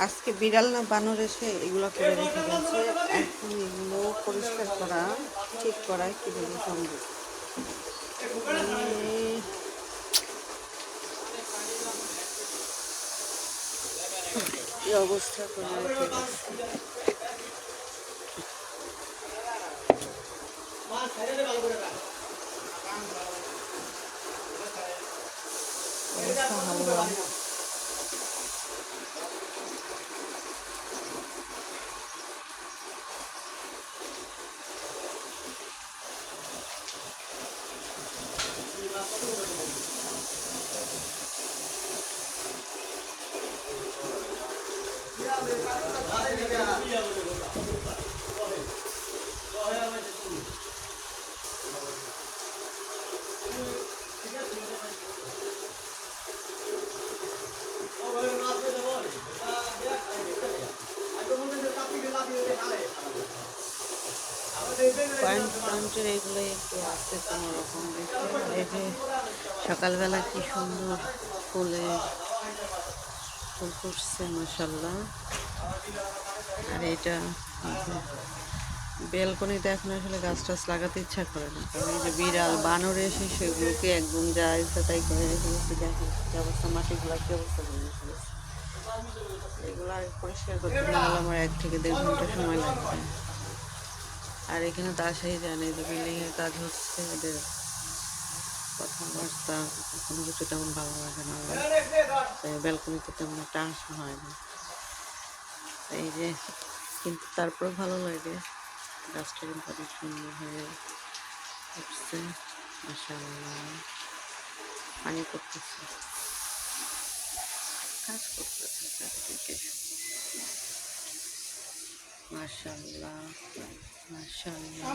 আজকে বিড়াল না বানর এসে এগুলো করে রেখে গেছে। এখন এগুলো পরিষ্কার করা, ঠিক করা কীভাবে সম্ভব। এই অবস্থা করে রেখে গেছে। অবস্থা ভালো না। পয়েন্টের এগুলোই একটু আছে কোনো রকম দেখে। এই যে সকালবেলা কি সুন্দর ফুলে ফুল ফুটছে মাশাআল্লাহ। আর এটা বেলকনিতে এখন আসলে গাছ টাছ লাগাতে ইচ্ছা করে না, কারণ এই যে বিড়াল বানর এসে সেগুলোকে একদম যা ইচ্ছা তাই করে রেখে গেছে। দেখো কি অবস্থা, মাটিগুলা কি অবস্থা করে রেখে গেছে। এগুলো আর পরিষ্কার করতে না হলে আমার 1 থেকে 1.5 ঘন্টা সময় লাগবে। আর এখানে তো আসাই যায় না, এই যে বিল্ডিংয়ের কাজ হচ্ছে, এদের কথাবার্তা কোনো কিছু তেমন ভালো লাগে না, ব্যালকনিতে তেমন একটা আসা হয় না। এই যে কিন্তু তারপর ভালো লাগে, গাছটা কিন্তু অনেক সুন্দর হয়ে উঠছে মাশাআল্লাহ। পানি পড়তেছে, কাজ করতেছে চারিদিকে মাশাআল্লাহ মাশাআল্লাহ।